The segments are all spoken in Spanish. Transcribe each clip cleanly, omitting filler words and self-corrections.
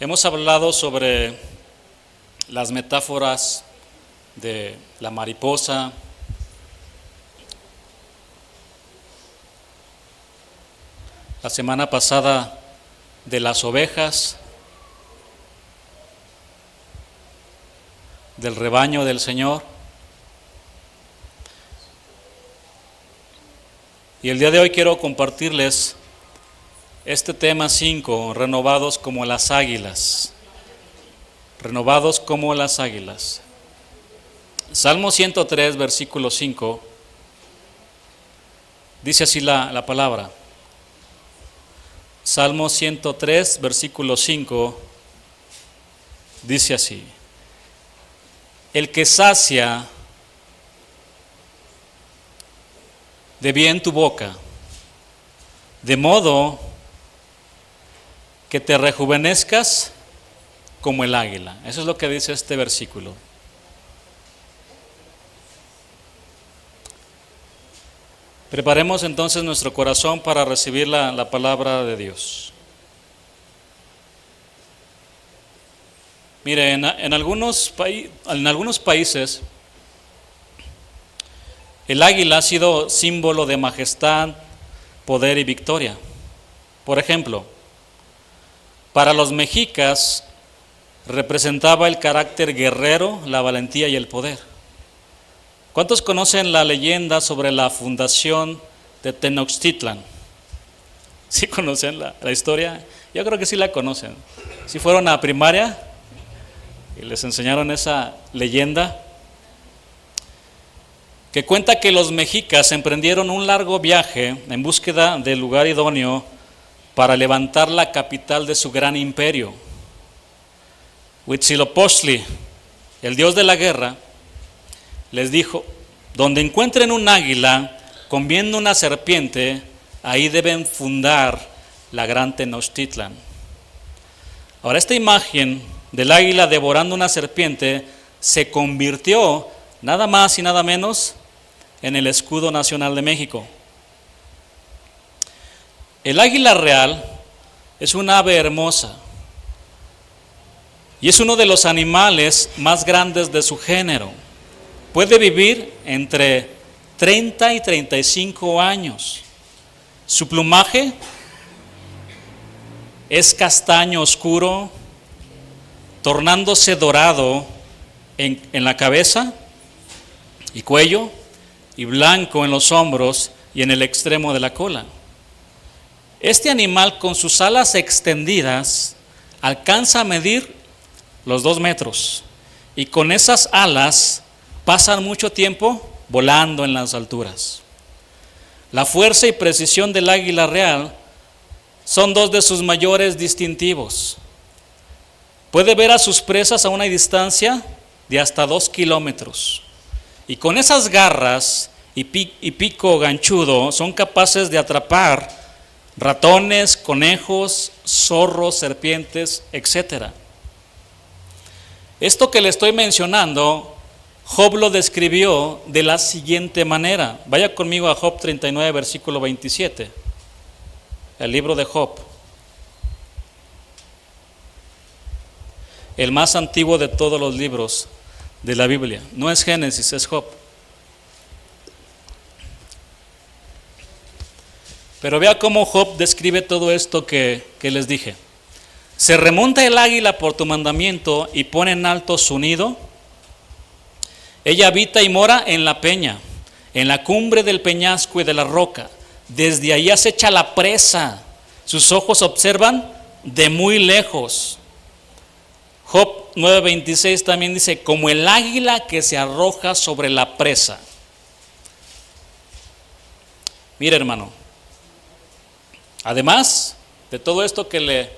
Hemos hablado sobre las metáforas de la mariposa, la semana pasada de las ovejas, del rebaño del Señor. Y el día de hoy quiero compartirles este tema 5, renovados como las águilas. Renovados como las águilas. Salmo 103, versículo 5, dice así la palabra. Salmo 103, versículo 5, dice así: el que sacia de bien tu boca, de modo que te rejuvenezcas como el águila. Eso es lo que dice este versículo. Preparemos entonces nuestro corazón para recibir la palabra de Dios. Mire, en algunos países el águila ha sido símbolo de majestad, poder y victoria. Por ejemplo, para los mexicas representaba el carácter guerrero, la valentía y el poder. ¿Cuántos conocen la leyenda sobre la fundación de Tenochtitlan? ¿Sí conocen la historia? Yo creo que sí la conocen. ¿Sí fueron a primaria y les enseñaron esa leyenda? Que cuenta que los mexicas emprendieron un largo viaje en búsqueda del lugar idóneo para levantar la capital de su gran imperio. Huitzilopochtli, el dios de la guerra, les dijo: donde encuentren un águila comiendo una serpiente, ahí deben fundar la gran Tenochtitlan. Ahora, esta imagen del águila devorando una serpiente se convirtió nada más y nada menos en el escudo nacional de México. El águila real es un ave hermosa y es uno de los animales más grandes de su género. Puede vivir entre 30 y 35 años. Su plumaje es castaño oscuro, tornándose dorado en la cabeza y cuello, y blanco en los hombros y en el extremo de la cola. Este animal, con sus alas extendidas, alcanza a medir los 2 metros, y con esas alas pasan mucho tiempo volando en las alturas. La fuerza y precisión del águila real son 2 de sus mayores distintivos. Puede ver a sus presas a una distancia de hasta 2 kilómetros, y con esas garras y pico ganchudo son capaces de atrapar ratones, conejos, zorros, serpientes, etc. Esto que le estoy mencionando, Job lo describió de la siguiente manera. Vaya conmigo a Job 39, versículo 27. El libro de Job, el más antiguo de todos los libros de la Biblia. No es Génesis, es Job. Pero vea cómo Job describe todo esto que les dije. Se remonta el águila por tu mandamiento y pone en alto su nido. Ella habita y mora en la peña, en la cumbre del peñasco y de la roca. Desde ahí acecha la presa. Sus ojos observan de muy lejos. Job 9:26 también dice: como el águila que se arroja sobre la presa. Mire, hermano, además de todo esto que le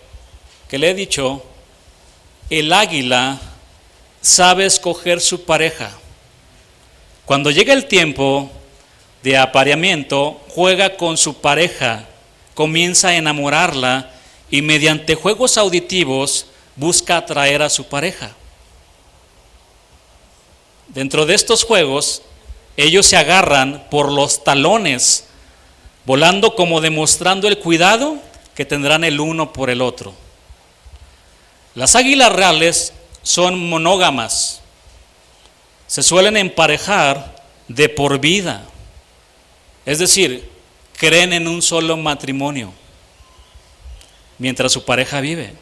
he dicho, el águila sabe escoger su pareja. Cuando llega el tiempo de apareamiento, juega con su pareja, comienza a enamorarla y mediante juegos auditivos busca atraer a su pareja. Dentro de estos juegos, ellos se agarran por los talones, volando como demostrando el cuidado que tendrán el uno por el otro. Las águilas reales son monógamas, se suelen emparejar de por vida, es decir, creen en un solo matrimonio mientras su pareja vive.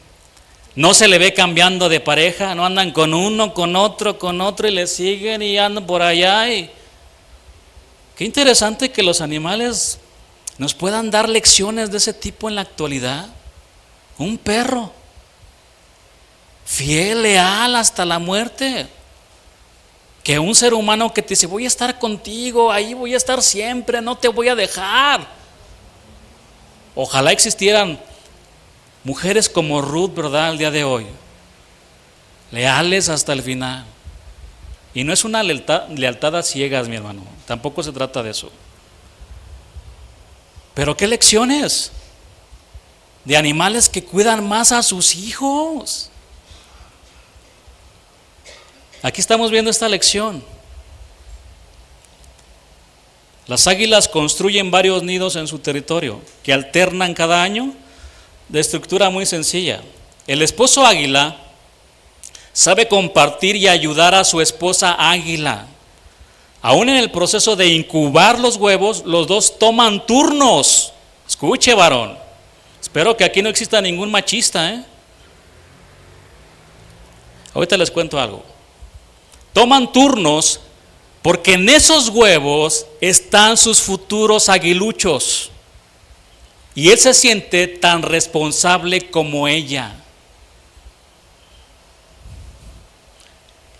No se le ve cambiando de pareja, no andan con uno, con otro y le siguen y andan por allá. Qué interesante que los animales nos puedan dar lecciones de ese tipo en la actualidad. Un perro, fiel, leal hasta la muerte, que un ser humano que te dice: voy a estar contigo, ahí voy a estar siempre, no te voy a dejar. Ojalá existieran mujeres como Ruth, ¿verdad?, el día de hoy, leales hasta el final. Y no es una lealtad a ciegas, mi hermano, tampoco se trata de eso. Pero qué lecciones de animales que cuidan más a sus hijos. Aquí estamos viendo esta lección. Las águilas construyen varios nidos en su territorio, que alternan cada año, de estructura muy sencilla. El esposo águila sabe compartir y ayudar a su esposa águila. Aún en el proceso de incubar los huevos, los dos toman turnos. Escuche, varón. Espero que aquí no exista ningún machista, Ahorita les cuento algo. Toman turnos porque en esos huevos están sus futuros aguiluchos. Y él se siente tan responsable como ella.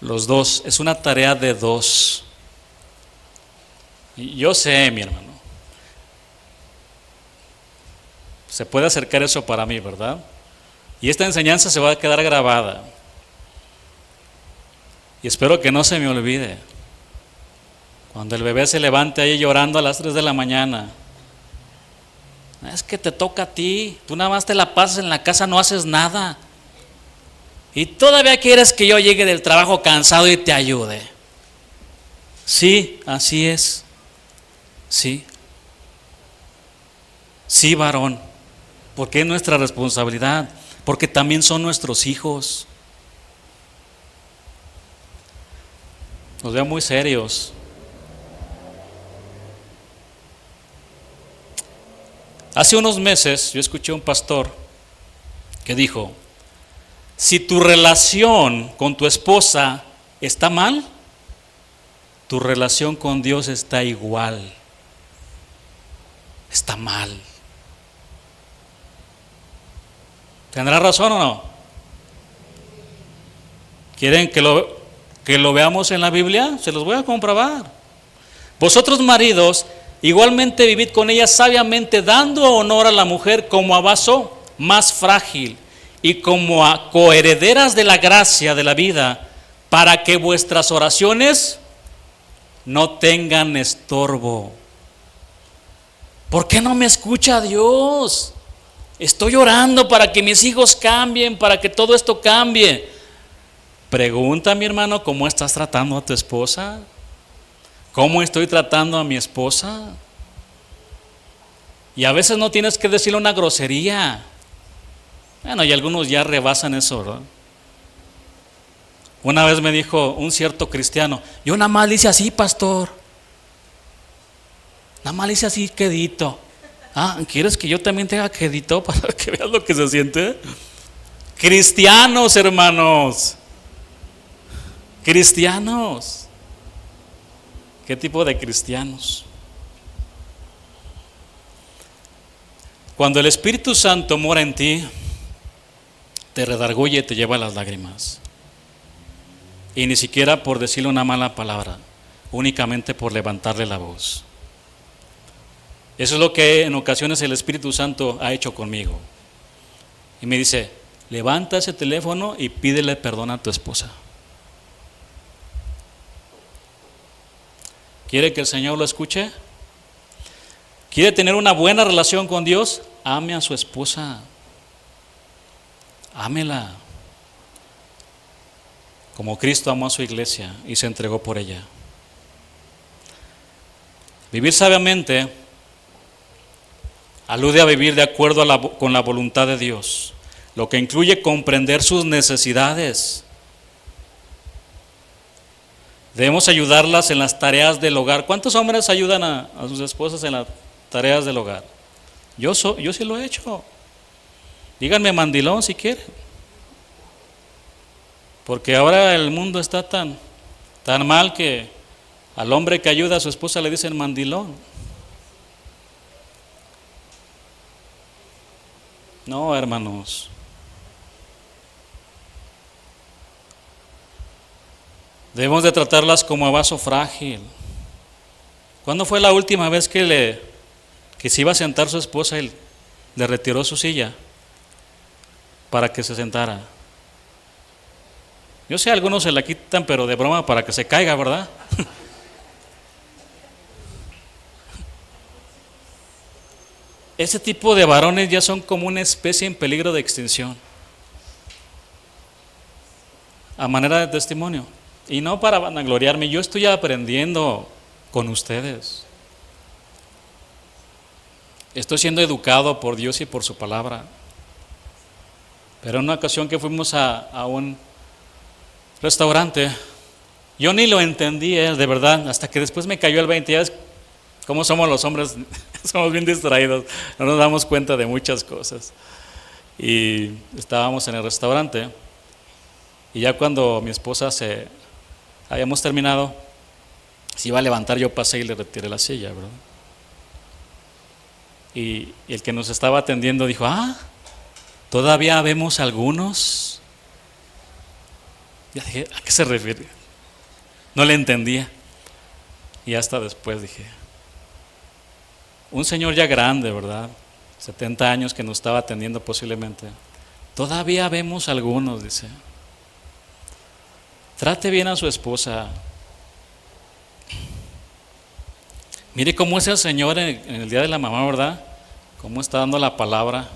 Los dos, es una tarea de dos. Y yo sé, mi hermano, se puede acercar eso para mí, ¿verdad? Y esta enseñanza se va a quedar grabada. Y espero que no se me olvide. Cuando el bebé se levante ahí llorando a las 3 de la mañana. Es que te toca a ti, tú nada más te la pasas en la casa, no haces nada. Y todavía quieres que yo llegue del trabajo cansado y te ayude. Sí, así es. Sí. Sí, varón. Porque es nuestra responsabilidad. Porque también son nuestros hijos. Nos veo muy serios. Hace unos meses yo escuché a un pastor que dijo: si tu relación con tu esposa está mal, tu relación con Dios está igual. Está mal. ¿Tendrá razón o no? ¿Quieren que lo veamos en la Biblia? Se los voy a comprobar. Vosotros, maridos, igualmente vivid con ella sabiamente, dando honor a la mujer como a vaso más frágil y como a coherederas de la gracia de la vida, para que vuestras oraciones no tengan estorbo. ¿Por qué no me escucha Dios? Estoy orando para que mis hijos cambien, para que todo esto cambie. Pregunta, mi hermano, ¿cómo estás tratando a tu esposa? ¿Cómo estoy tratando a mi esposa? Y a veces no tienes que decirle una grosería. Bueno, y algunos ya rebasan eso, ¿verdad? Una vez me dijo un cierto cristiano: yo nada más le hice así, pastor. Nada más le hice así, quedito. ¿Quieres que yo también te haga quedito para que veas lo que se siente? Cristianos, hermanos. Cristianos. ¿Qué tipo de cristianos? Cuando el Espíritu Santo mora en ti, te redarguye y te lleva las lágrimas. Y ni siquiera por decirle una mala palabra, únicamente por levantarle la voz. Eso es lo que en ocasiones el Espíritu Santo ha hecho conmigo. Y me dice: levanta ese teléfono y pídele perdón a tu esposa. ¿Quiere que el Señor lo escuche? ¿Quiere tener una buena relación con Dios? Ame a su esposa. Ámela. Como Cristo amó a su iglesia y se entregó por ella. Vivir sabiamente alude a vivir de acuerdo con la voluntad de Dios. lo que incluye comprender sus necesidades. Debemos ayudarlas en las tareas del hogar. ¿Cuántos hombres ayudan a sus esposas en las tareas del hogar? Yo sí lo he hecho. Díganme mandilón si quieren. Porque ahora el mundo está tan mal que al hombre que ayuda a su esposa le dicen mandilón. No, hermanos. Debemos de tratarlas como a vaso frágil. ¿Cuándo fue la última vez que se iba a sentar su esposa y le retiró su silla para que se sentara? Yo sé, algunos se la quitan, pero de broma para que se caiga, ¿verdad? Ese tipo de varones ya son como una especie en peligro de extinción. A manera de testimonio. Y no para vanagloriarme, yo estoy aprendiendo con ustedes. Estoy siendo educado por Dios y por su palabra. Pero en una ocasión que fuimos a un restaurante, yo ni lo entendí, de verdad, hasta que después me cayó el 20. Ya ves cómo somos los hombres, somos bien distraídos, no nos damos cuenta de muchas cosas. Y estábamos en el restaurante, y ya cuando mi esposa habíamos terminado, se iba a levantar, yo pasé y le retiré la silla, ¿verdad? Y el que nos estaba atendiendo dijo, todavía vemos algunos. Ya dije, ¿a qué se refiere? No le entendía. Y hasta después dije, un señor ya grande, ¿verdad? 70 años que nos estaba atendiendo posiblemente. Todavía vemos algunos, dice. Trate bien a su esposa. Mire cómo es el Señor en el día de la mamá, ¿verdad? Cómo está dando la palabra.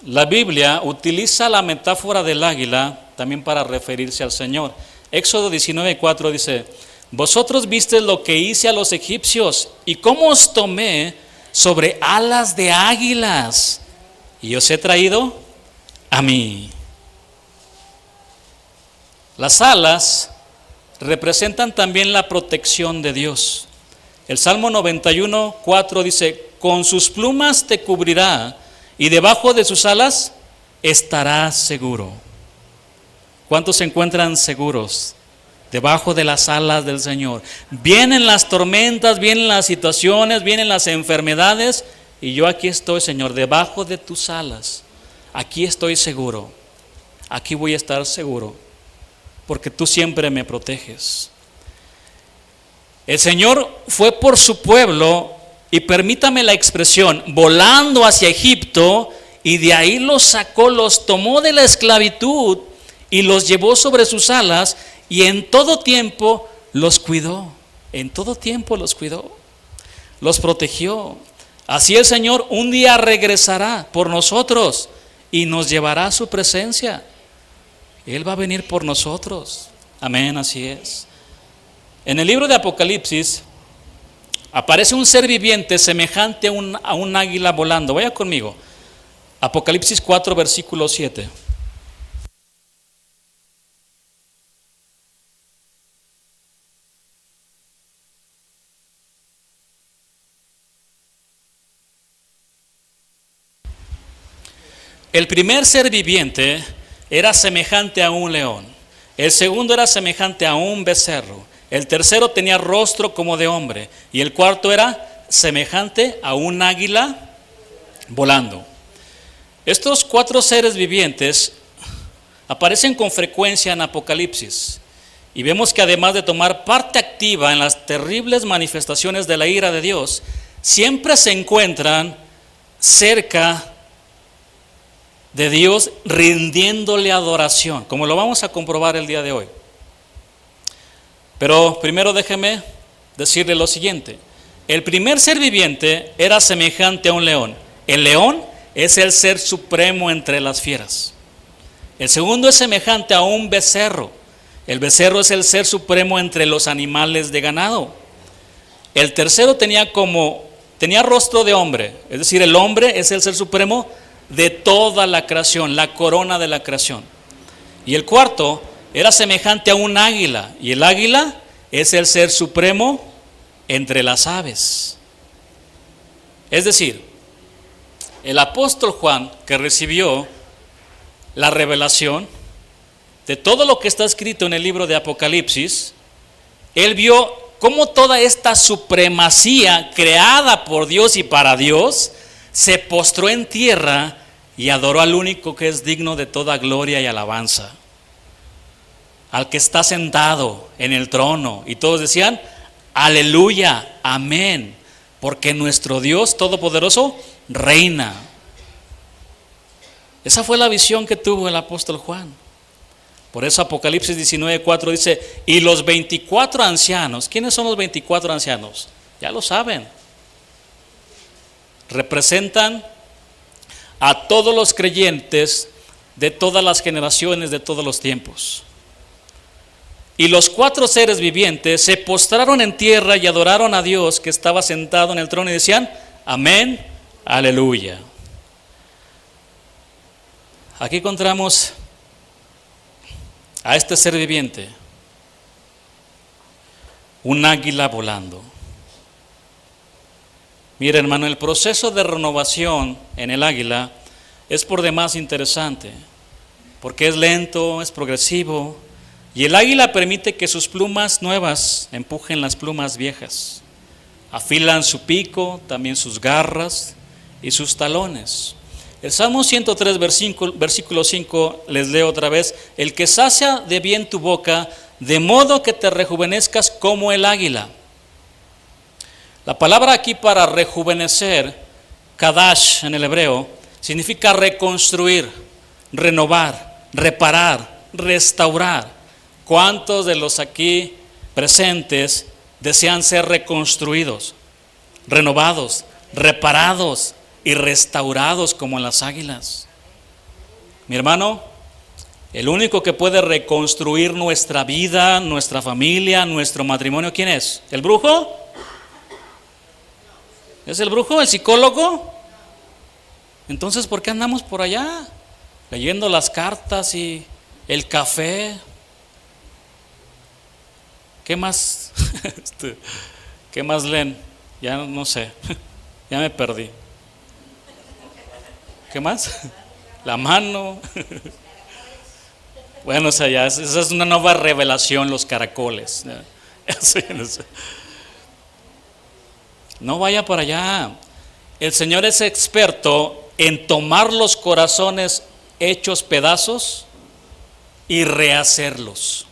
La Biblia utiliza la metáfora del águila también para referirse al Señor. Éxodo 19:4 dice, vosotros visteis lo que hice a los egipcios y cómo os tomé sobre alas de águilas y os he traído a mí. Las alas representan también la protección de Dios. El Salmo 91:4 dice, con sus plumas te cubrirá y debajo de sus alas estarás seguro. ¿Cuántos se encuentran seguros debajo de las alas del Señor? Vienen las tormentas, vienen las situaciones, vienen las enfermedades, y yo aquí estoy, Señor, debajo de tus alas. Aquí estoy seguro, aquí voy a estar seguro, porque tú siempre me proteges. El Señor fue por su pueblo, y permítame la expresión, volando hacia Egipto, y de ahí los sacó, los tomó de la esclavitud y los llevó sobre sus alas, y en todo tiempo los cuidó. En todo tiempo los cuidó, los protegió. Así el Señor un día regresará por nosotros y nos llevará a su presencia. Él va a venir por nosotros. Amén, así es. En el libro de Apocalipsis aparece un ser viviente semejante a un águila volando. Vaya conmigo. Apocalipsis 4, versículo 7. El primer ser viviente era semejante a un león. El segundo era semejante a un becerro. El tercero tenía rostro como de hombre. Y el cuarto era semejante a un águila volando. Estos 4 seres vivientes aparecen con frecuencia en Apocalipsis. Y vemos que además de tomar parte activa en las terribles manifestaciones de la ira de Dios, siempre se encuentran cerca de Dios rindiéndole adoración, como lo vamos a comprobar el día de hoy. Pero primero déjeme decirle lo siguiente. El primer ser viviente era semejante a un león. El león es el ser supremo entre las fieras. El segundo es semejante a un becerro. El becerro es el ser supremo entre los animales de ganado. El tercero tenía como tenía rostro de hombre, es decir, el hombre es el ser supremo de toda la creación, la corona de la creación. Y el cuarto era semejante a un águila, y el águila es el ser supremo entre las aves. Es decir, el apóstol Juan, que recibió la revelación de todo lo que está escrito en el libro de Apocalipsis, él vio cómo toda esta supremacía creada por Dios y para Dios se postró en tierra y adoró al único que es digno de toda gloria y alabanza, al que está sentado en el trono. Y todos decían: aleluya, amén, porque nuestro Dios todopoderoso reina. Esa fue la visión que tuvo el apóstol Juan. Por eso Apocalipsis 19:4 dice: y los 24 ancianos. ¿Quiénes son los 24 ancianos? Ya lo saben. Representan a todos los creyentes de todas las generaciones, de todos los tiempos. Y los 4 seres vivientes se postraron en tierra y adoraron a Dios que estaba sentado en el trono y decían: amén, aleluya. Aquí encontramos a este ser viviente, un águila volando. Mira, hermano, el proceso de renovación en el águila es por demás interesante, porque es lento, es progresivo, y el águila permite que sus plumas nuevas empujen las plumas viejas. Afilan su pico, también sus garras y sus talones. El Salmo 103, versículo 5, les leo otra vez: el que sacia de bien tu boca, de modo que te rejuvenezcas como el águila. La palabra aquí para rejuvenecer, kadash en el hebreo, significa reconstruir, renovar, reparar, restaurar. ¿Cuántos de los aquí presentes desean ser reconstruidos, renovados, reparados y restaurados como las águilas? Mi hermano, el único que puede reconstruir nuestra vida, nuestra familia, nuestro matrimonio, ¿quién es? ¿El brujo? ¿Es el brujo, el psicólogo? Entonces, ¿por qué andamos por allá leyendo las cartas y el café? ¿Qué más? ¿Qué más leen? Ya no sé, ya me perdí. ¿Qué más? La mano. Bueno, o sea, ya esa es una nueva revelación, los caracoles. No vaya para allá. El Señor es experto en tomar los corazones hechos pedazos y rehacerlos,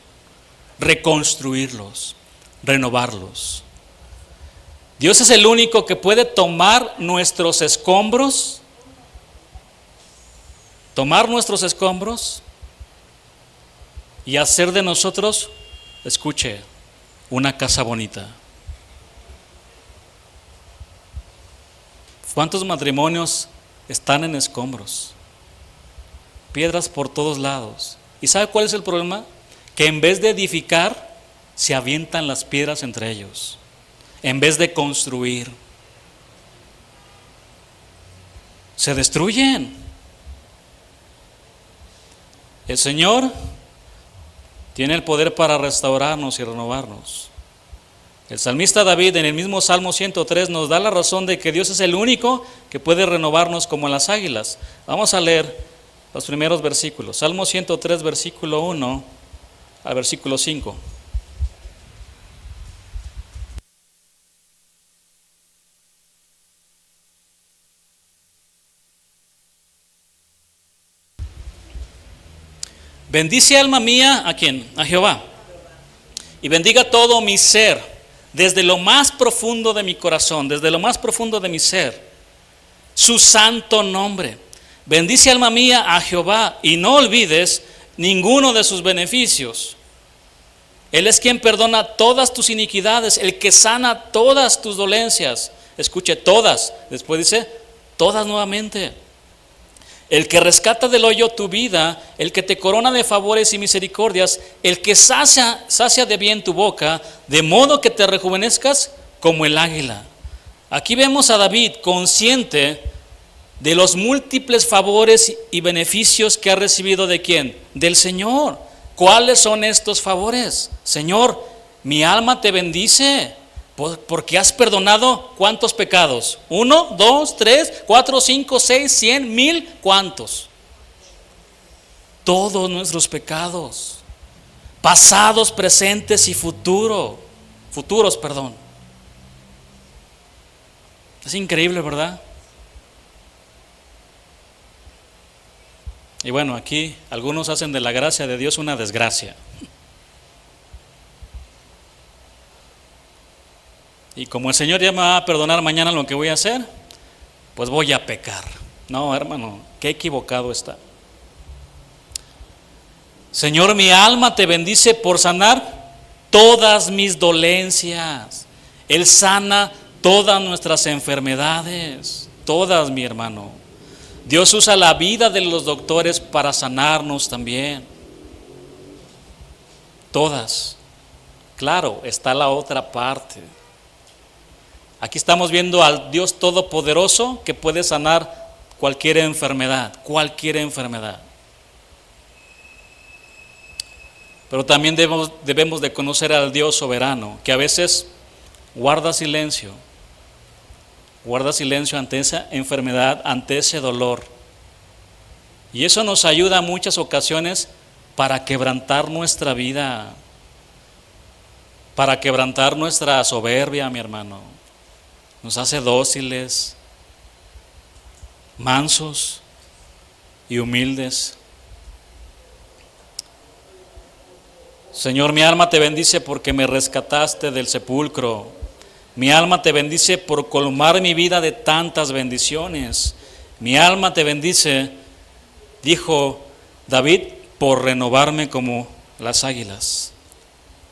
reconstruirlos, renovarlos. Dios es el único que puede tomar nuestros escombros, y hacer de nosotros, escuche, una casa bonita. ¿Cuántos matrimonios están en escombros? Piedras por todos lados. ¿Y sabe cuál es el problema? Que en vez de edificar, se avientan las piedras entre ellos, en vez de construir. Se destruyen. El Señor tiene el poder para restaurarnos y renovarnos. El salmista David en el mismo Salmo 103 nos da la razón de que Dios es el único que puede renovarnos como las águilas. Vamos a leer los primeros versículos. Salmo 103, versículo 1 al versículo 5. Bendice alma mía, ¿a quién? A Jehová. Y bendiga todo mi ser, desde lo más profundo de mi corazón, desde lo más profundo de mi ser, su santo nombre. Bendice alma mía a Jehová y no olvides ninguno de sus beneficios. Él es quien perdona todas tus iniquidades, el que sana todas tus dolencias. Escuche, todas. Después dice, todas nuevamente. El que rescata del hoyo tu vida, el que te corona de favores y misericordias, el que sacia de bien tu boca, de modo que te rejuvenezcas como el águila. Aquí vemos a David consciente de los múltiples favores y beneficios que ha recibido ¿de quién? Del Señor. ¿Cuáles son estos favores? Señor, mi alma te bendice porque has perdonado ¿cuántos pecados? 1, 2, 3, 4, 5, 6, 100, 1000, ¿cuántos? Todos nuestros pecados, pasados, presentes y futuros. Es increíble, ¿verdad? Y bueno, aquí algunos hacen de la gracia de Dios una desgracia. Y como el Señor ya me va a perdonar mañana lo que voy a hacer, pues voy a pecar. No, hermano, qué equivocado está. Señor, mi alma te bendice por sanar todas mis dolencias. Él sana todas nuestras enfermedades, todas, mi hermano. Dios usa la vida de los doctores para sanarnos también. Todas. Claro, está la otra parte. Aquí estamos viendo al Dios Todopoderoso que puede sanar cualquier enfermedad, Pero también debemos de conocer al Dios soberano, que a veces guarda silencio ante esa enfermedad, ante ese dolor. Y eso nos ayuda en muchas ocasiones para quebrantar nuestra vida, para quebrantar nuestra soberbia, mi hermano. Nos hace dóciles, mansos y humildes. Señor, mi alma te bendice porque me rescataste del sepulcro. Mi alma te bendice por colmar mi vida de tantas bendiciones. Mi alma te bendice, dijo David, por renovarme como las águilas.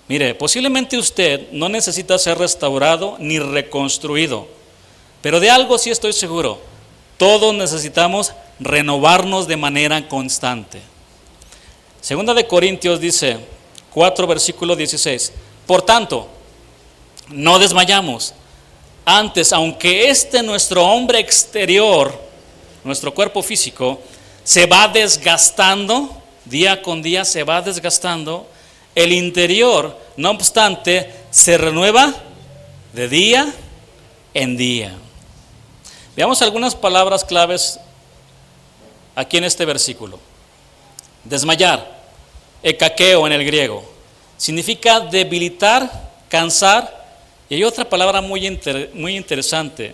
Mire, posiblemente usted no necesita ser restaurado ni reconstruido, pero de algo sí estoy seguro: todos necesitamos renovarnos de manera constante. Segunda de Corintios dice 4, versículo 16: por tanto, no desmayamos. Antes, aunque nuestro hombre exterior, nuestro cuerpo físico, se va desgastando, día con día se va desgastando, el interior, no obstante, se renueva de día en día. Veamos algunas palabras claves aquí en este versículo. Desmayar, ekakeo en el griego, significa debilitar, cansar. Y hay otra palabra muy interesante: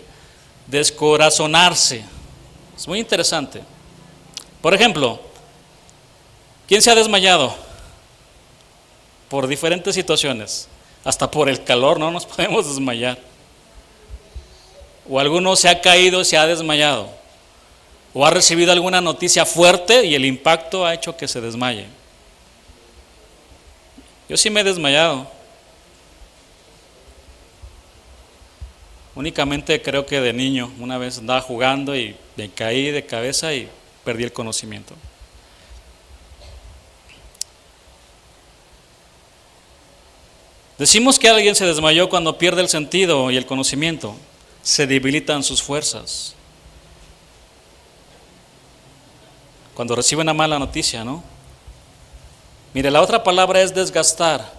descorazonarse. Es muy interesante. Por ejemplo, ¿quién se ha desmayado? Por diferentes situaciones, hasta por el calor no nos podemos desmayar. O alguno se ha caído, se ha desmayado, o ha recibido alguna noticia fuerte y el impacto ha hecho que se desmaye. Yo sí me he desmayado. Únicamente creo que de niño, una vez andaba jugando y me caí de cabeza y perdí el conocimiento. Decimos que alguien se desmayó cuando pierde el sentido y el conocimiento, se debilitan sus fuerzas. Cuando recibe una mala noticia, ¿no? Mire, la otra palabra es desgastar.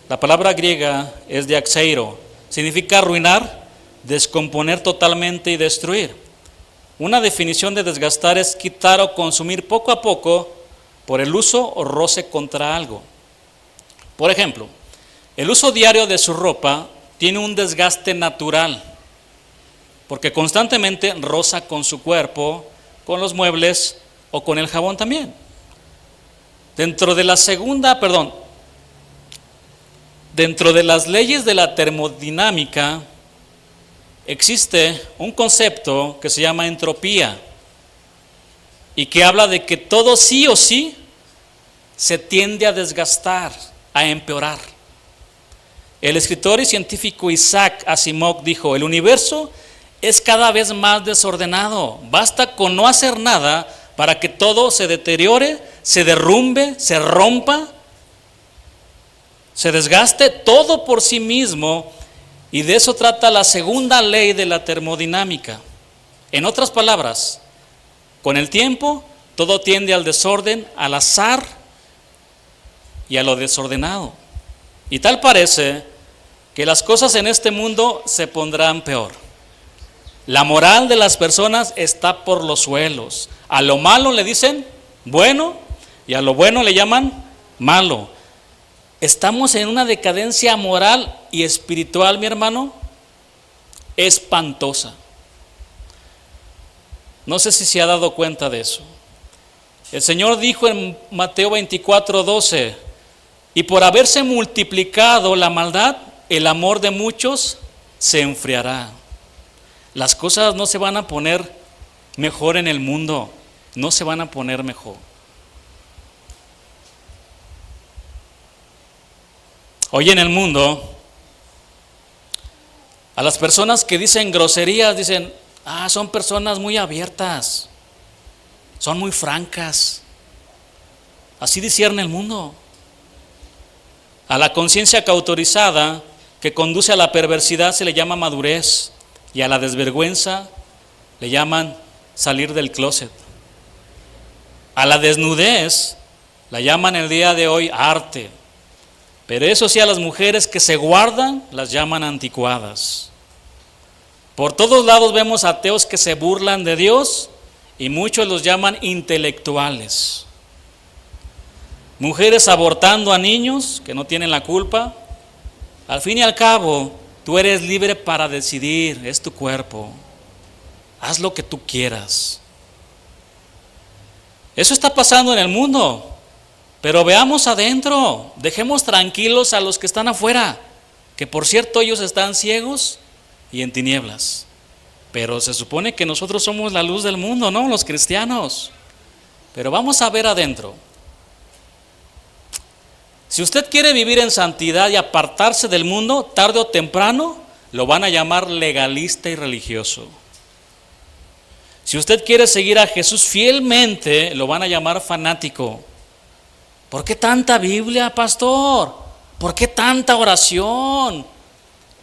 La palabra griega es diaxeiro. Significa arruinar, descomponer totalmente y destruir. Una definición de desgastar es quitar o consumir poco a poco por el uso o roce contra algo. Por ejemplo, el uso diario de su ropa tiene un desgaste natural, porque constantemente roza con su cuerpo, con los muebles o con el jabón también. Dentro de las leyes de la termodinámica existe un concepto que se llama entropía y que habla de que todo sí o sí se tiende a desgastar, a empeorar. El escritor y científico Isaac Asimov dijo: el universo es cada vez más desordenado, basta con no hacer nada para que todo se deteriore, se derrumbe, se rompa, se desgaste todo por sí mismo, Y de eso trata la segunda ley de la termodinámica. En otras palabras, con el tiempo todo tiende al desorden, al azar y a lo desordenado. Y tal parece que las cosas en este mundo se pondrán peor. La moral de las personas está por los suelos. A lo malo le dicen bueno y a lo bueno le llaman malo. Estamos en una decadencia moral y espiritual, mi hermano, espantosa. No sé si se ha dado cuenta de eso. El Señor dijo en Mateo 24:12, y por haberse multiplicado la maldad, el amor de muchos se enfriará. Las cosas no se van a poner mejor en el mundo, no se van a poner mejor. Hoy en el mundo, a las personas que dicen groserías, dicen, son personas muy abiertas, son muy francas. Así discierne el mundo. A la conciencia cauterizada que conduce a la perversidad se le llama madurez, y a la desvergüenza le llaman salir del closet. A la desnudez la llaman el día de hoy arte. Pero eso sí, a las mujeres que se guardan las llaman anticuadas. Por todos lados vemos ateos que se burlan de Dios y muchos los llaman intelectuales. Mujeres abortando a niños que no tienen la culpa. Al fin y al cabo, tú eres libre para decidir, es tu cuerpo. Haz lo que tú quieras. Eso está pasando en el mundo. Pero veamos adentro, dejemos tranquilos a los que están afuera, que por cierto ellos están ciegos y en tinieblas. Pero se supone que nosotros somos la luz del mundo, ¿no? Los cristianos. Pero vamos a ver adentro. Si usted quiere vivir en santidad y apartarse del mundo, tarde o temprano lo van a llamar legalista y religioso. Si usted quiere seguir a Jesús fielmente, lo van a llamar fanático. ¿Por qué tanta Biblia, pastor? ¿Por qué tanta oración?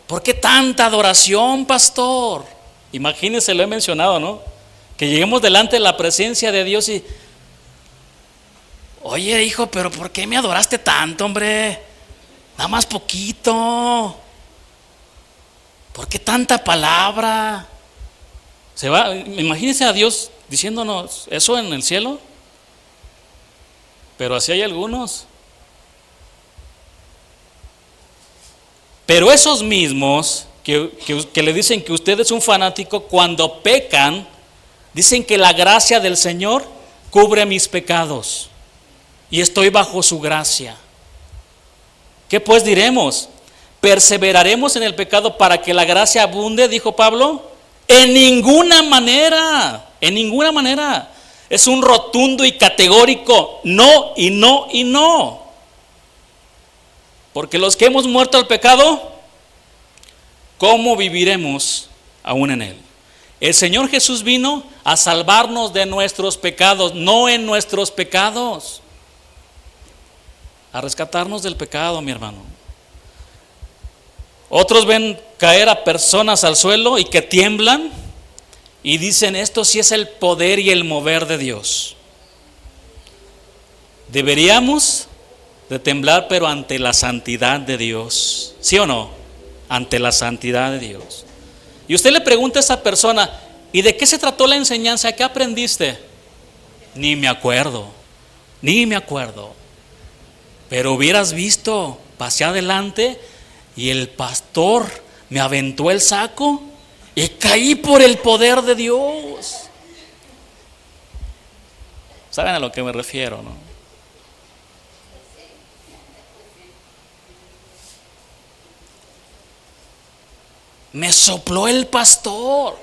¿Por qué tanta adoración, pastor? Imagínense, lo he mencionado, ¿no? Que lleguemos delante de la presencia de Dios y, oye, hijo, pero ¿por qué me adoraste tanto, hombre? Nada más poquito. ¿Por qué tanta palabra? Imagínense a Dios diciéndonos eso en el cielo. Pero así hay algunos. Pero esos mismos que le dicen que usted es un fanático, cuando pecan, dicen que la gracia del Señor cubre mis pecados y estoy bajo su gracia. ¿Qué pues diremos? ¿Perseveraremos en el pecado para que la gracia abunde? Dijo Pablo. En ninguna manera, en ninguna manera. Es un rotundo y categórico no y no y no. Porque los que hemos muerto al pecado, ¿cómo viviremos aún en él? El Señor Jesús vino a salvarnos de nuestros pecados, no en nuestros pecados. A rescatarnos del pecado, mi hermano. Otros ven caer a personas al suelo y que tiemblan. Y dicen, esto sí es el poder y el mover de Dios. Deberíamos de temblar, pero ante la santidad de Dios. ¿Sí o no? Ante la santidad de Dios. Y usted le pregunta a esa persona, ¿y de qué se trató la enseñanza? ¿Qué aprendiste? Ni me acuerdo. Pero hubieras visto, pasé adelante y el pastor me aventó el saco y caí por el poder de Dios. ¿Saben a lo que me refiero, no? Me sopló el pastor.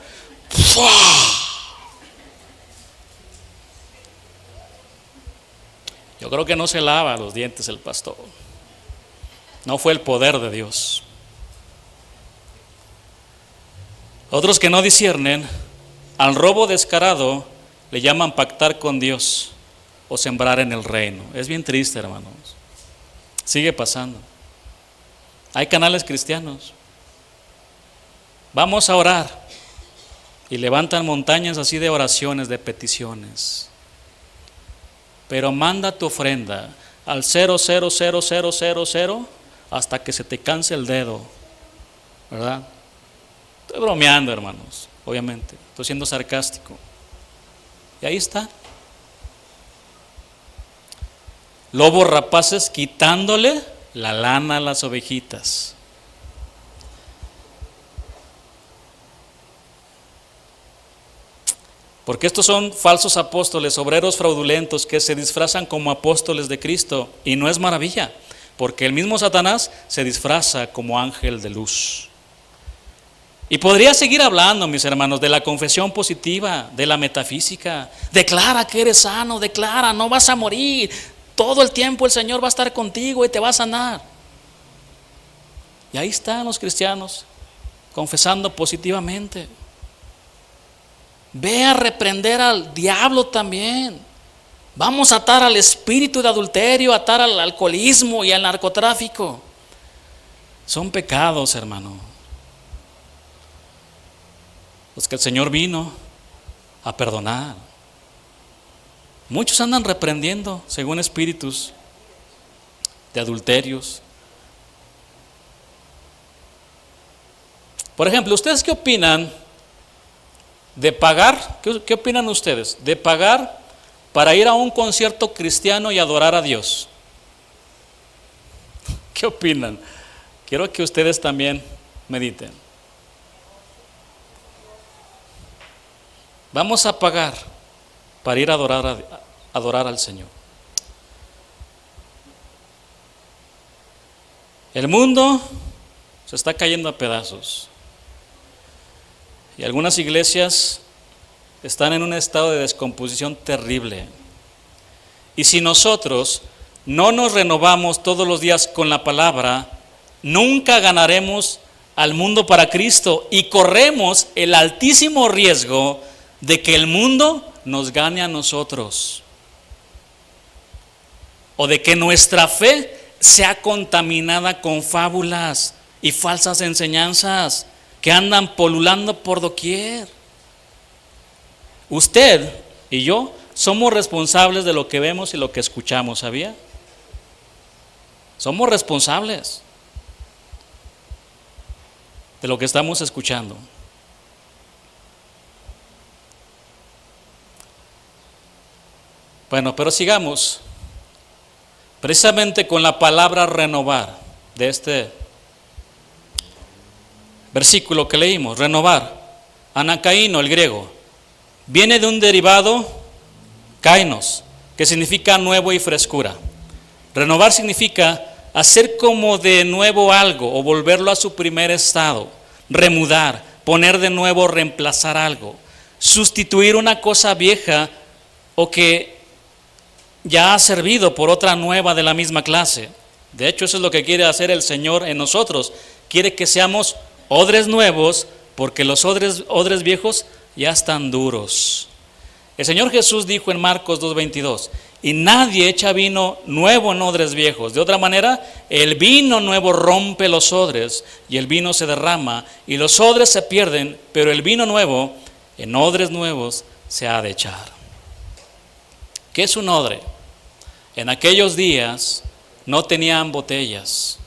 ¡Fua! Yo creo que no se lava los dientes el pastor. No fue el poder de Dios. Otros que no disciernen, al robo descarado le llaman pactar con Dios o sembrar en el reino. Es bien triste, hermanos. Sigue pasando. Hay canales cristianos Vamos a orar. Y levantan montañas así de oraciones, de peticiones. Pero manda tu ofrenda al 0,00000 hasta que se te canse el dedo, ¿verdad? Estoy bromeando, hermanos, obviamente. Estoy siendo sarcástico. Y ahí está. Lobos rapaces quitándole la lana a las ovejitas. Porque estos son falsos apóstoles, obreros fraudulentos que se disfrazan como apóstoles de Cristo. Y no es maravilla, porque el mismo Satanás se disfraza como ángel de luz. Y podría seguir hablando, mis hermanos, de la confesión positiva, de la metafísica. Declara que eres sano, declara, no vas a morir. Todo el tiempo el Señor va a estar contigo y te va a sanar. Y ahí están los cristianos, confesando positivamente. Ve a reprender al diablo también. Vamos a atar al espíritu de adulterio, atar al alcoholismo y al narcotráfico. Son pecados, hermano, los que el Señor vino a perdonar. Muchos andan reprendiendo según espíritus de adulterios. Por ejemplo, ¿ustedes qué opinan de pagar? ¿Qué opinan ustedes? De pagar para ir a un concierto cristiano y adorar a Dios. ¿Qué opinan? Quiero que ustedes también mediten. Vamos a pagar para ir a adorar al Señor. El mundo se está cayendo a pedazos. Y algunas iglesias están en un estado de descomposición terrible. Y si nosotros no nos renovamos todos los días con la palabra, nunca ganaremos al mundo para Cristo y corremos el altísimo riesgo de que el mundo nos gane a nosotros, o de que nuestra fe sea contaminada con fábulas y falsas enseñanzas que andan polulando por doquier. Usted y yo somos responsables de lo que vemos y lo que escuchamos, ¿sabía? Somos responsables de lo que estamos escuchando. Bueno, pero sigamos precisamente con la palabra renovar de este versículo que leímos. Renovar, anacaíno, el griego, viene de un derivado kainos, que significa nuevo y frescura. Renovar significa hacer como de nuevo algo o volverlo a su primer estado, remudar, poner de nuevo, reemplazar algo, sustituir una cosa vieja o que ya ha servido por otra nueva de la misma clase. De hecho, eso es lo que quiere hacer el Señor en nosotros. Quiere que seamos odres nuevos, porque los odres viejos ya están duros. El Señor Jesús dijo en Marcos 2:22, y nadie echa vino nuevo en odres viejos. De otra manera, el vino nuevo rompe los odres y el vino se derrama y los odres se pierden, pero el vino nuevo en odres nuevos se ha de echar. ¿Qué es un odre? En aquellos días no tenían botellas,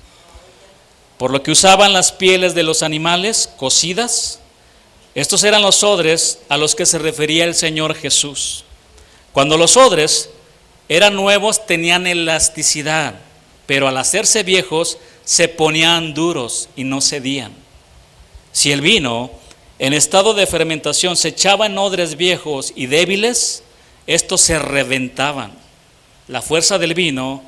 por lo que usaban las pieles de los animales cocidas. Estos eran los odres a los que se refería el Señor Jesús. Cuando los odres eran nuevos tenían elasticidad, pero al hacerse viejos se ponían duros y no cedían. Si el vino en estado de fermentación se echaba en odres viejos y débiles, estos se reventaban. La fuerza del vino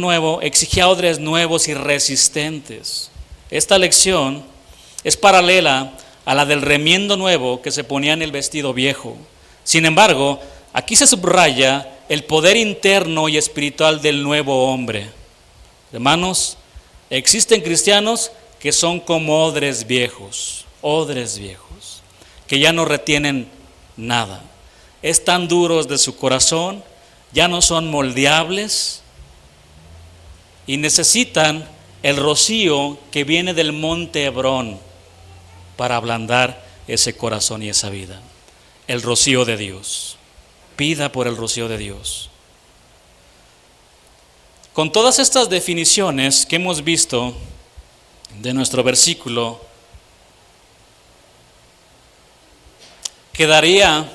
nuevo, exigía odres nuevos y resistentes. Esta lección es paralela a la del remiendo nuevo que se ponía en el vestido viejo. Sin embargo, aquí se subraya el poder interno y espiritual del nuevo hombre. Hermanos, existen cristianos que son como odres viejos, que ya no retienen nada. Están duros de su corazón, ya no son moldeables y necesitan el rocío que viene del monte Hebrón, para ablandar ese corazón y esa vida. El rocío de Dios. Pida por el rocío de Dios. Con todas estas definiciones que hemos visto de nuestro versículo, quedaría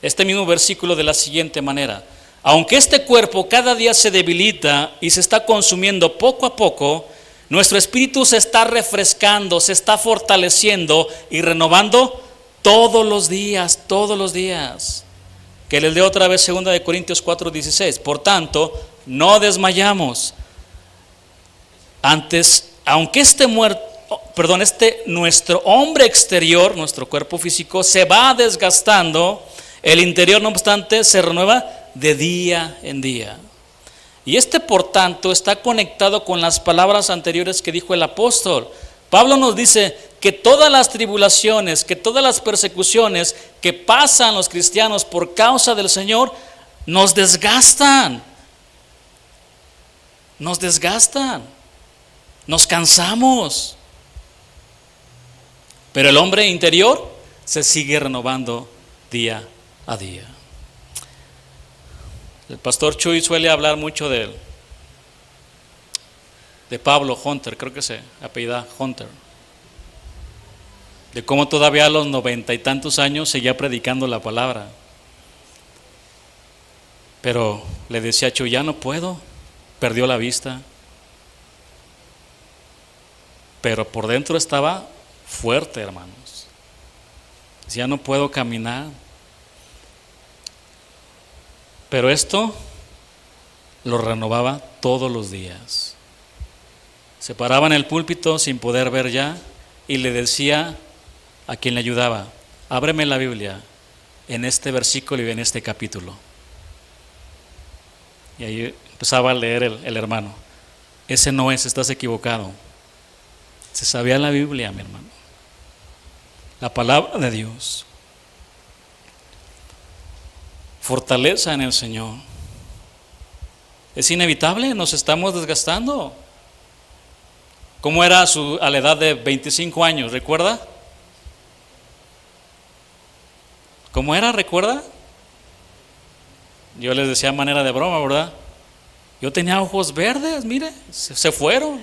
este mismo versículo de la siguiente manera: aunque este cuerpo cada día se debilita y se está consumiendo poco a poco, nuestro espíritu se está refrescando, se está fortaleciendo y renovando todos los días, todos los días. Que les leo otra vez 2 de Corintios 4:16. Por tanto, no desmayamos. Antes, aunque nuestro hombre exterior, nuestro cuerpo físico, se va desgastando, el interior, no obstante, se renueva de día en día. Y por tanto, está conectado con las palabras anteriores que dijo el apóstol. Pablo nos dice que todas las tribulaciones, que todas las persecuciones que pasan los cristianos por causa del Señor, nos desgastan, nos cansamos. Pero el hombre interior se sigue renovando día a día. El pastor Chuy suele hablar mucho de Pablo Hunter, creo que se apellida Hunter, de cómo todavía a los 90 y tantos años seguía predicando la palabra. Pero le decía a Chuy, ya no puedo, perdió la vista. Pero por dentro estaba fuerte, hermanos. Ya no puedo caminar. Pero esto lo renovaba todos los días. Se paraba en el púlpito sin poder ver ya y le decía a quien le ayudaba: ábreme la Biblia en este versículo y en este capítulo. Y ahí empezaba a leer el hermano. Ese no es, estás equivocado. Se sabía la Biblia, mi hermano, la palabra de Dios. Fortaleza en el Señor. Es inevitable, nos estamos desgastando. ¿Cómo era a la edad de 25 años? ¿Recuerda? ¿Cómo era? ¿Recuerda? Yo les decía a manera de broma, ¿verdad? Yo tenía ojos verdes, mire, se fueron.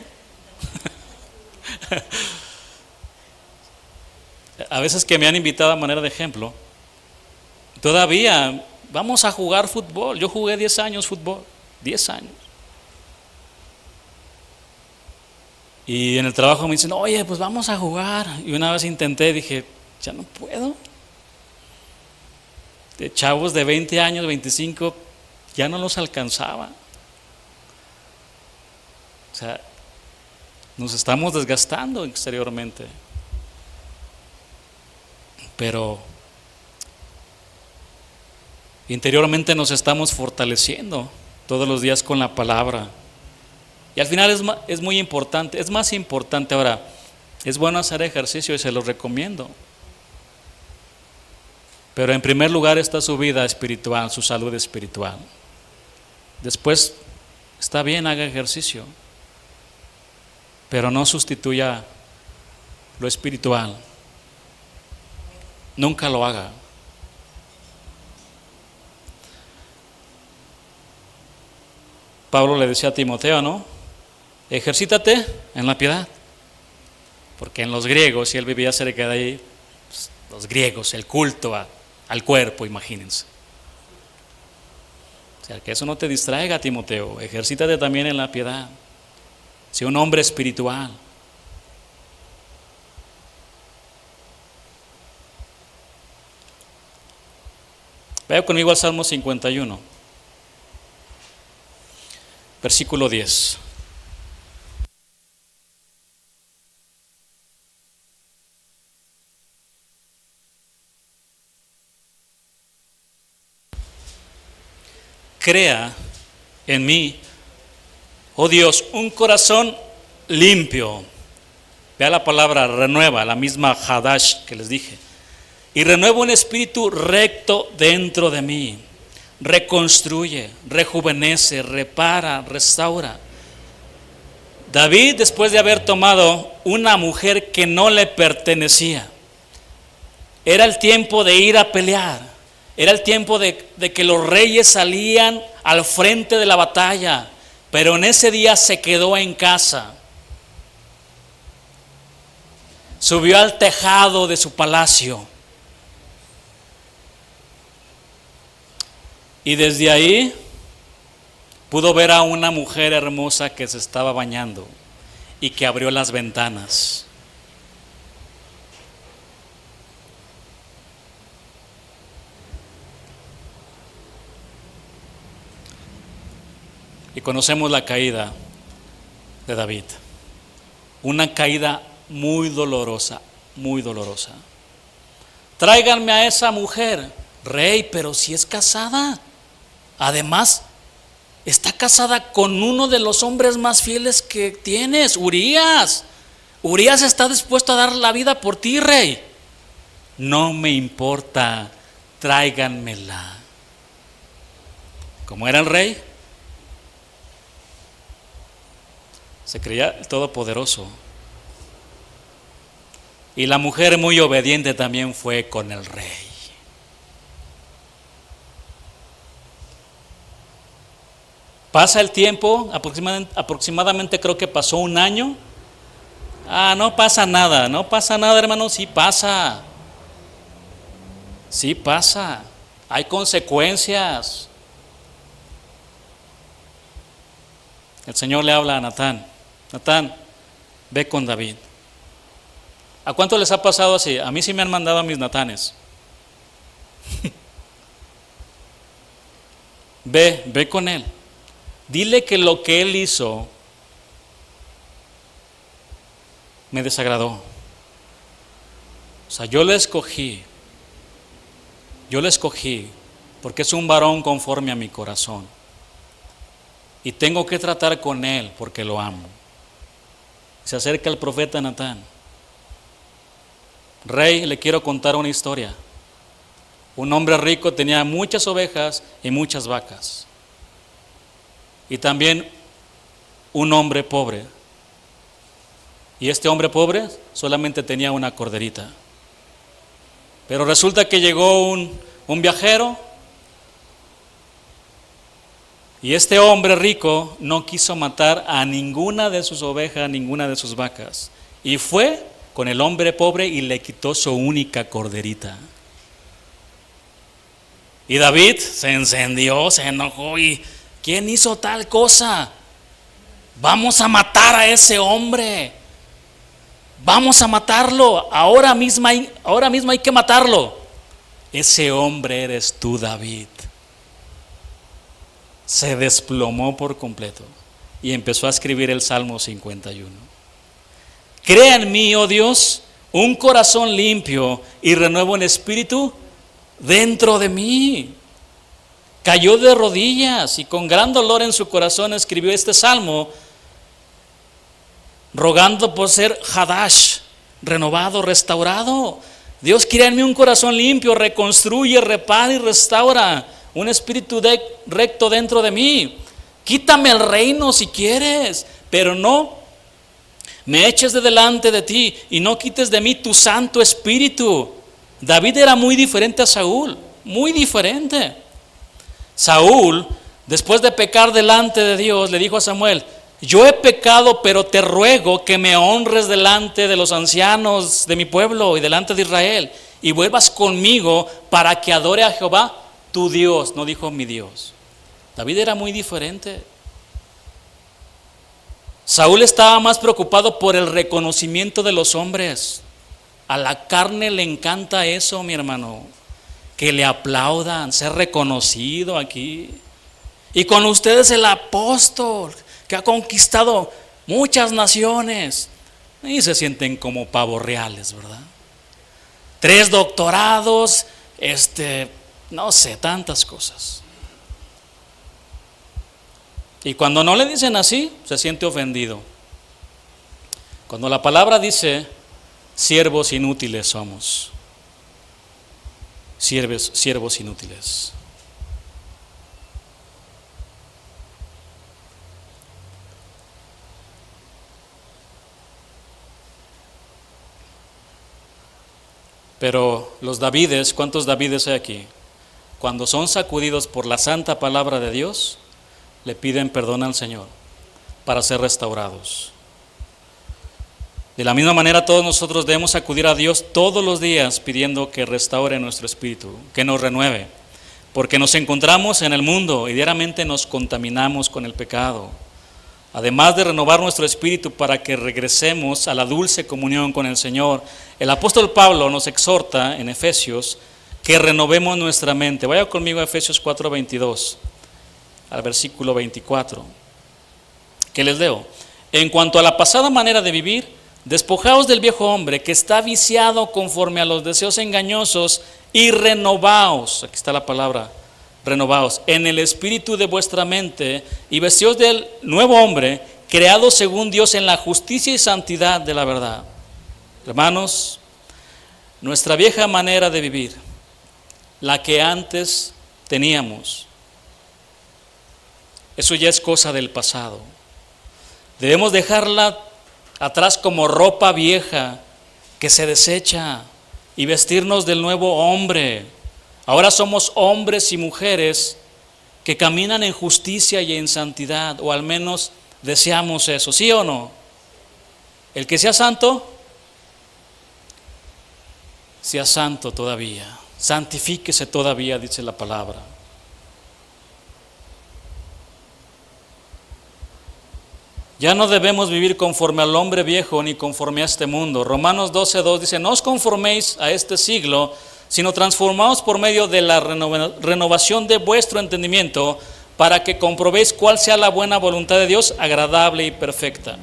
A veces que me han invitado a manera de ejemplo, todavía vamos a jugar fútbol. Yo jugué 10 años fútbol, 10 años. Y en el trabajo me dicen, oye, pues vamos a jugar. Y una vez intenté, dije, ya no puedo. De chavos de 20 años, 25, ya no los alcanzaba. O sea, nos estamos desgastando exteriormente. Pero interiormente nos estamos fortaleciendo todos los días con la palabra. Y al final es muy importante, es más importante ahora. Es bueno hacer ejercicio y se los recomiendo. Pero en primer lugar está su vida espiritual, su salud espiritual. Después, está bien, haga ejercicio, pero no sustituya lo espiritual. Nunca lo haga. Pablo le decía a Timoteo, ¿no? Ejercítate en la piedad. Porque en los griegos, si él vivía cerca de ahí, pues, los griegos, el culto al cuerpo, imagínense. O sea, que eso no te distraiga, Timoteo. Ejercítate también en la piedad. Sé un hombre espiritual. Vaya conmigo al Salmo 51, versículo 10. Crea en mí, oh Dios, un corazón limpio. Vea la palabra renueva, la misma Hadash que les dije. Y renueva un espíritu recto dentro de mí. Reconstruye, rejuvenece, repara, restaura. David, después de haber tomado una mujer que no le pertenecía, era el tiempo de ir a pelear, era el tiempo de que los reyes salían al frente de la batalla, pero en ese día se quedó en casa. Subió al tejado de su palacio y desde ahí pudo ver a una mujer hermosa que se estaba bañando y que abrió las ventanas. Y conocemos la caída de David, una caída muy dolorosa, muy dolorosa. Tráiganme a esa mujer, rey, pero si es casada. Además, está casada con uno de los hombres más fieles que tienes, Urías. Urías está dispuesto a dar la vida por ti, rey. No me importa, tráiganmela. Como era el rey, se creía el todopoderoso. Y la mujer muy obediente también fue con el rey. Pasa el tiempo, aproximadamente creo que pasó un año. No pasa nada, no pasa nada, hermano, sí pasa. Sí pasa. Hay consecuencias. El Señor le habla a Natán. Natán, ve con David. ¿A cuánto les ha pasado así? A mí sí me han mandado a mis Natanes. Ve con él. Dile que lo que él hizo me desagradó. O sea, yo lo escogí porque es un varón conforme a mi corazón. Y tengo que tratar con él porque lo amo. Se acerca el profeta Natán. Rey, le quiero contar una historia. Un hombre rico tenía muchas ovejas y muchas vacas. Y también un hombre pobre. Y este hombre pobre solamente tenía una corderita. Pero resulta que llegó un viajero. Y este hombre rico no quiso matar a ninguna de sus ovejas, ninguna de sus vacas. Y fue con el hombre pobre y le quitó su única corderita. Y David se encendió, se enojó y ¿quién hizo tal cosa? Vamos a matar a ese hombre. Vamos a matarlo. Ahora mismo hay que matarlo. Ese hombre eres tú, David. Se desplomó por completo y empezó a escribir el Salmo 51. Crea en mí, oh Dios, un corazón limpio y renuevo en espíritu dentro de mí. Cayó de rodillas y con gran dolor en su corazón escribió este salmo, rogando por ser Hadash, renovado, restaurado. Dios, crea en mí un corazón limpio, reconstruye, repara y restaura un espíritu recto dentro de mí. Quítame el reino si quieres, pero no me eches de delante de ti y no quites de mí tu santo espíritu. David era muy diferente a Saúl, muy diferente. Saúl, después de pecar delante de Dios, le dijo a Samuel: yo he pecado, pero te ruego que me honres delante de los ancianos de mi pueblo y delante de Israel, y vuelvas conmigo para que adore a Jehová tu Dios. No dijo mi Dios. David era muy diferente. Saúl estaba más preocupado por el reconocimiento de los hombres. A la carne le encanta eso, mi hermano, que le aplaudan, ser reconocido aquí. Y con ustedes el apóstol que ha conquistado muchas naciones, y se sienten como pavos reales, ¿verdad? 3 doctorados, no sé, tantas cosas. Y cuando no le dicen así, se siente ofendido. Cuando la palabra dice: siervos inútiles somos. Siervos inútiles. Pero los Davides, ¿cuántos Davides hay aquí? Cuando son sacudidos por la santa palabra de Dios, le piden perdón al Señor para ser restaurados. De la misma manera, todos nosotros debemos acudir a Dios todos los días pidiendo que restaure nuestro espíritu, que nos renueve, porque nos encontramos en el mundo y diariamente nos contaminamos con el pecado. Además de renovar nuestro espíritu para que regresemos a la dulce comunión con el Señor, el apóstol Pablo nos exhorta en Efesios que renovemos nuestra mente. Vaya conmigo a Efesios 4:22, al versículo 24, que les leo. En cuanto a la pasada manera de vivir, despojaos del viejo hombre que está viciado conforme a los deseos engañosos y renovaos, aquí está la palabra, renovaos, en el espíritu de vuestra mente y vestíos del nuevo hombre, creado según Dios en la justicia y santidad de la verdad. Hermanos, nuestra vieja manera de vivir, la que antes teníamos, eso ya es cosa del pasado. Debemos dejarla atrás como ropa vieja que se desecha y vestirnos del nuevo hombre. Ahora somos hombres y mujeres que caminan en justicia y en santidad, o al menos deseamos eso, ¿sí o no? El que sea santo todavía, santifíquese todavía, dice la palabra. Ya no debemos vivir conforme al hombre viejo ni conforme a este mundo. Romanos 12:2 dice, no os conforméis a este siglo, sino transformaos por medio de la renovación de vuestro entendimiento, para que comprobéis cuál sea la buena voluntad de Dios, agradable y perfecta.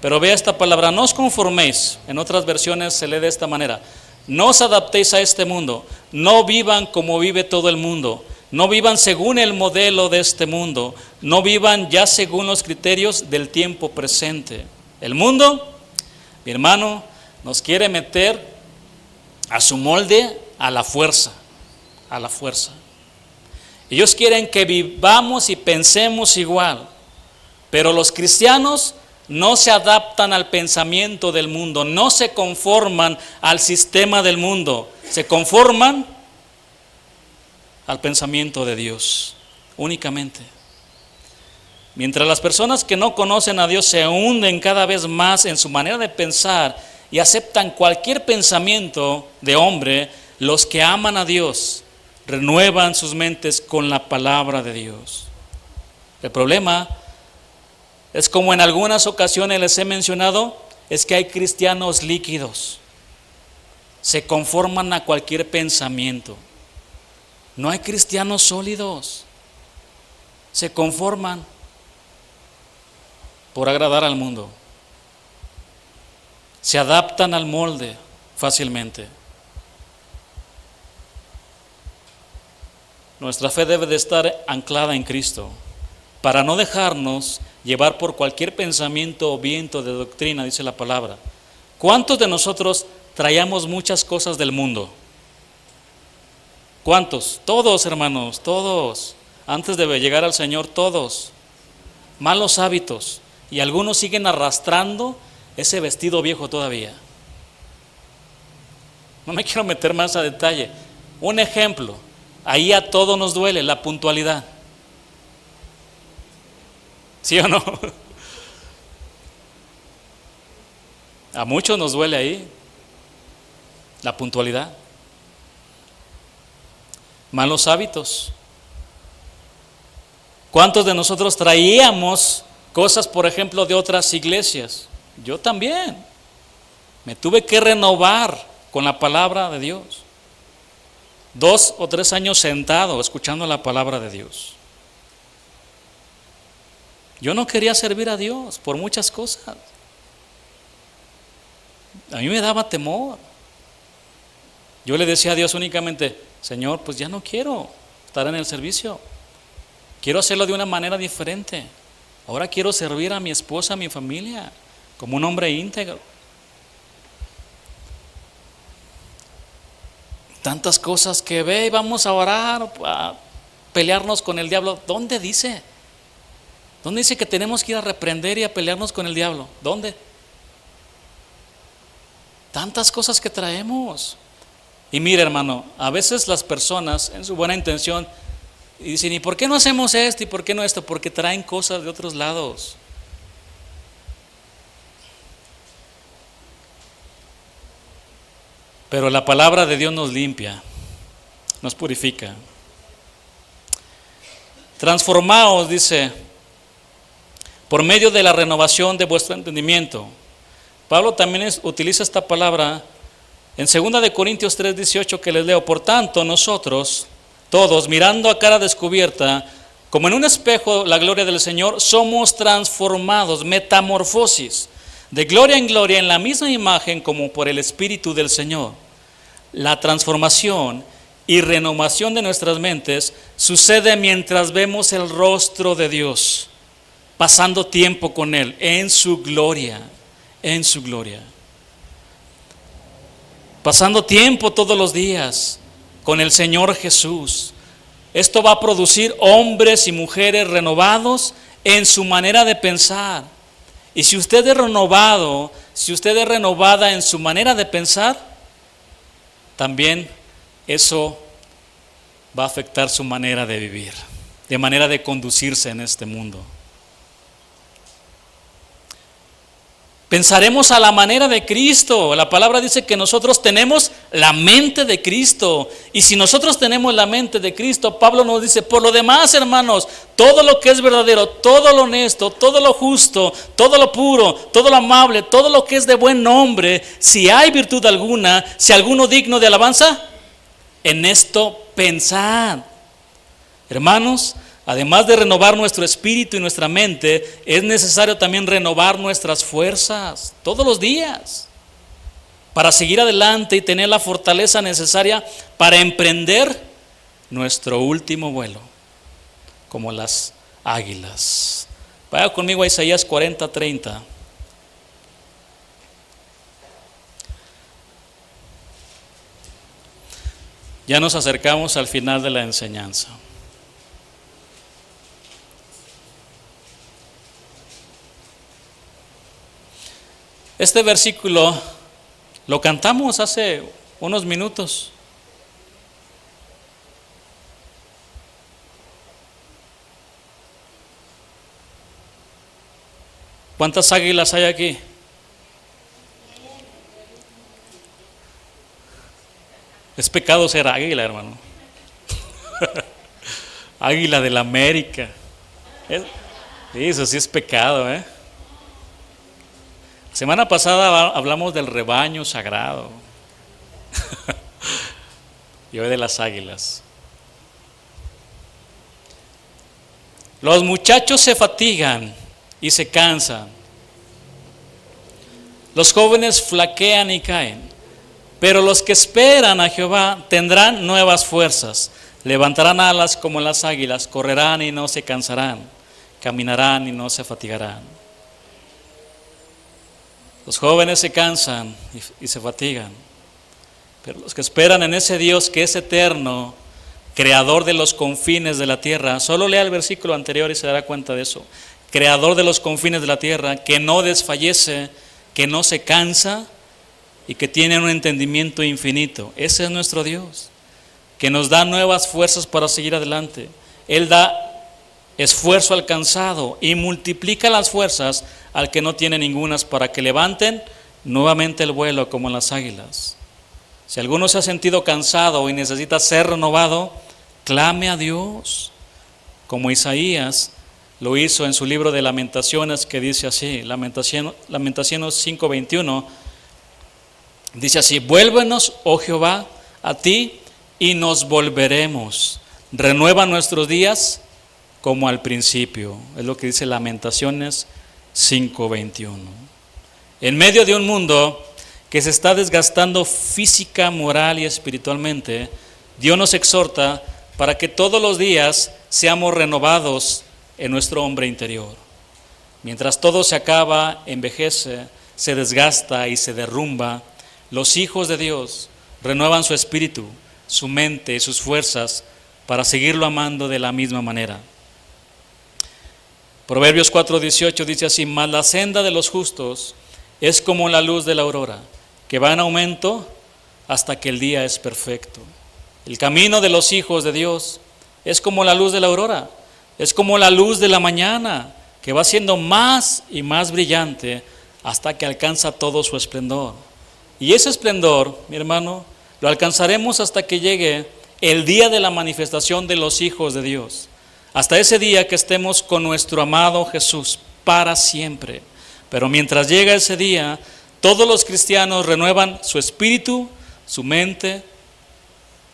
Pero vea esta palabra, no os conforméis. En otras versiones se lee de esta manera: no os adaptéis a este mundo, no vivan como vive todo el mundo, no vivan según el modelo de este mundo, no vivan ya según los criterios del tiempo presente. El mundo, mi hermano, nos quiere meter a su molde a la fuerza, a la fuerza. Ellos quieren que vivamos y pensemos igual, pero los cristianos no se adaptan al pensamiento del mundo, no se conforman al sistema del mundo, se conforman al pensamiento de Dios únicamente. Mientras las personas que no conocen a Dios se hunden cada vez más en su manera de pensar y aceptan cualquier pensamiento de hombre, los que aman a Dios renuevan sus mentes con la palabra de Dios. El problema es, como en algunas ocasiones les he mencionado, es que hay cristianos líquidos, se conforman a cualquier pensamiento. No hay cristianos sólidos, se conforman por agradar al mundo, se adaptan al molde fácilmente. Nuestra fe debe de estar anclada en Cristo para no dejarnos llevar por cualquier pensamiento o viento de doctrina, dice la palabra. ¿Cuántos de nosotros traíamos muchas cosas del mundo? ¿Cuántos? Todos, hermanos, todos. Antes de llegar al Señor, todos. Malos hábitos. Y algunos siguen arrastrando ese vestido viejo todavía. No me quiero meter más a detalle. Un ejemplo. Ahí a todos nos duele la puntualidad. ¿Sí o no? A muchos nos duele ahí la puntualidad. Malos hábitos. ¿Cuántos de nosotros traíamos cosas, por ejemplo, de otras iglesias? Yo también. Me tuve que renovar con la palabra de Dios. 2 o 3 años sentado escuchando la palabra de Dios. Yo no quería servir a Dios por muchas cosas. A mí me daba temor. Yo le decía a Dios únicamente: Señor, pues ya no quiero estar en el servicio. Quiero hacerlo de una manera diferente. Ahora quiero servir a mi esposa, a mi familia, como un hombre íntegro. Tantas cosas que ve y vamos a orar, a pelearnos con el diablo. ¿Dónde dice? ¿Dónde dice que tenemos que ir a reprender y a pelearnos con el diablo? ¿Dónde? Tantas cosas que traemos. Y mira, hermano, a veces las personas en su buena intención y dicen, ¿y por qué no hacemos esto y por qué no esto? Porque traen cosas de otros lados. Pero la palabra de Dios nos limpia, nos purifica. Transformaos, dice, por medio de la renovación de vuestro entendimiento. Pablo también utiliza esta palabra en 2 de Corintios 3:18 que les leo. Por tanto, nosotros, todos, mirando a cara descubierta, como en un espejo la gloria del Señor, somos transformados, metamorfosis, de gloria en gloria, en la misma imagen como por el Espíritu del Señor. La transformación y renovación de nuestras mentes sucede mientras vemos el rostro de Dios, pasando tiempo con Él, en su gloria, en su gloria. Pasando tiempo todos los días con el Señor Jesús. Esto va a producir hombres y mujeres renovados en su manera de pensar. Y si usted es renovado, si usted es renovada en su manera de pensar, también eso va a afectar su manera de vivir, de manera de conducirse en este mundo. Pensaremos a la manera de Cristo. La palabra dice que nosotros tenemos la mente de Cristo. Y si nosotros tenemos la mente de Cristo, Pablo nos dice, por lo demás, hermanos, todo lo que es verdadero, todo lo honesto, todo lo justo, todo lo puro, todo lo amable, todo lo que es de buen nombre, si hay virtud alguna, si alguno digno de alabanza, en esto pensad. Hermanos, además de renovar nuestro espíritu y nuestra mente, es necesario también renovar nuestras fuerzas todos los días para seguir adelante y tener la fortaleza necesaria para emprender nuestro último vuelo, como las águilas. Vaya conmigo a Isaías 40:30. Ya nos acercamos al final de la enseñanza. Este versículo lo cantamos hace unos minutos. ¿Cuántas águilas hay aquí? Es pecado ser águila, hermano. Águila de la América. Eso sí es pecado, ¿eh? Semana pasada hablamos del rebaño sagrado y hoy de las águilas. Los muchachos se fatigan y se cansan. Los jóvenes flaquean y caen. Pero los que esperan a Jehová tendrán nuevas fuerzas. Levantarán alas como las águilas, correrán y no se cansarán, caminarán y no se fatigarán. Los jóvenes se cansan y se fatigan, pero los que esperan en ese Dios que es eterno, creador de los confines de la tierra, solo lea el versículo anterior y se dará cuenta de eso. Creador de los confines de la tierra, que no desfallece, que no se cansa y que tiene un entendimiento infinito. Ese es nuestro Dios, que nos da nuevas fuerzas para seguir adelante. Él da esfuerzo al cansado y multiplica las fuerzas al que no tiene ningunas, para que levanten nuevamente el vuelo como las águilas. Si alguno se ha sentido cansado y necesita ser renovado, clame a Dios, como Isaías lo hizo en su libro de Lamentaciones, que dice así, Lamentaciones 5:21, dice así: vuélvenos, oh Jehová, a ti y nos volveremos. Renueva nuestros días como al principio. Es lo que dice Lamentaciones 5:21. En medio de un mundo que se está desgastando física, moral y espiritualmente, Dios nos exhorta para que todos los días seamos renovados en nuestro hombre interior. Mientras todo se acaba, envejece, se desgasta y se derrumba, los hijos de Dios renuevan su espíritu, su mente y sus fuerzas para seguirlo amando de la misma manera. Proverbios 4:18 dice así: mas la senda de los justos es como la luz de la aurora, que va en aumento hasta que el día es perfecto. El camino de los hijos de Dios es como la luz de la aurora, es como la luz de la mañana, que va siendo más y más brillante hasta que alcanza todo su esplendor. Y ese esplendor, mi hermano, lo alcanzaremos hasta que llegue el día de la manifestación de los hijos de Dios. Hasta ese día que estemos con nuestro amado Jesús para siempre. Pero mientras llega ese día, todos los cristianos renuevan su espíritu, su mente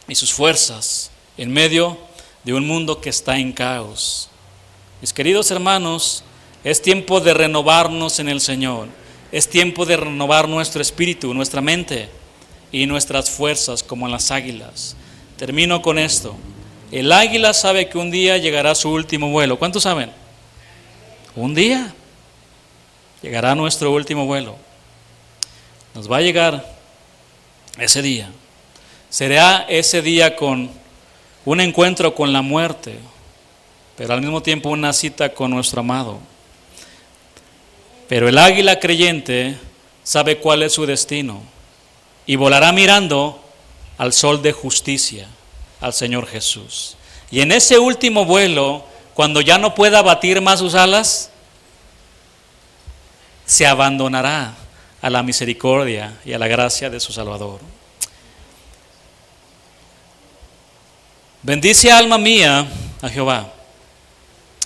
y sus fuerzas en medio de un mundo que está en caos. Mis queridos hermanos, es tiempo de renovarnos en el Señor. Es tiempo de renovar nuestro espíritu, nuestra mente y nuestras fuerzas como en las águilas. Termino con esto. El águila sabe que un día llegará su último vuelo. ¿Cuántos saben? Un día llegará nuestro último vuelo. Nos va a llegar ese día. Será ese día con un encuentro con la muerte, pero al mismo tiempo una cita con nuestro amado. Pero el águila creyente sabe cuál es su destino y volará mirando al sol de justicia, al Señor Jesús. Y en ese último vuelo, cuando ya no pueda batir más sus alas, se abandonará a la misericordia y a la gracia de su Salvador. Bendice alma mía a Jehová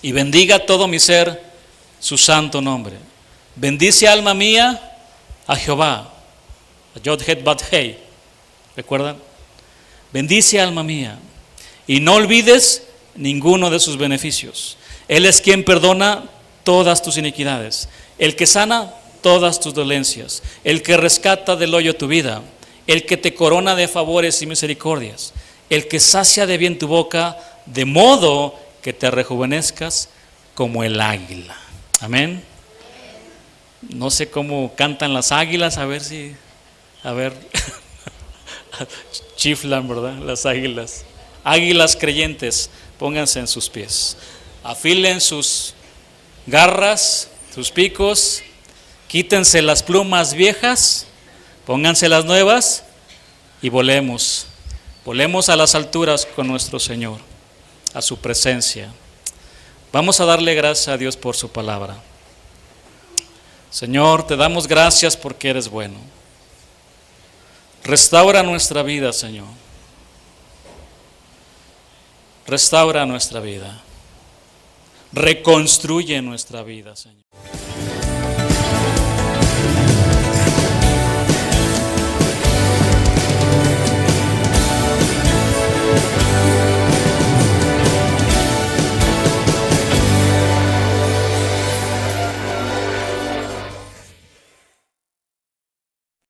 y bendiga todo mi ser su santo nombre. Bendice alma mía a Jehová. Yod-Het Bat-Hei. ¿Recuerdan? Bendice alma mía y no olvides ninguno de sus beneficios. Él es quien perdona todas tus iniquidades, el que sana todas tus dolencias, el que rescata del hoyo tu vida, el que te corona de favores y misericordias, el que sacia de bien tu boca, de modo que te rejuvenezcas como el águila. Amén. No sé cómo cantan las águilas, a ver, chiflan, ¿verdad? Las águilas. Águilas creyentes, pónganse en sus pies. Afilen sus garras, sus picos, quítense las plumas viejas, pónganse las nuevas y volemos. Volemos a las alturas con nuestro Señor, a su presencia. Vamos a darle gracias a Dios por su palabra. Señor, te damos gracias porque eres bueno. Restaura nuestra vida, Señor. Restaura nuestra vida. Reconstruye nuestra vida, Señor.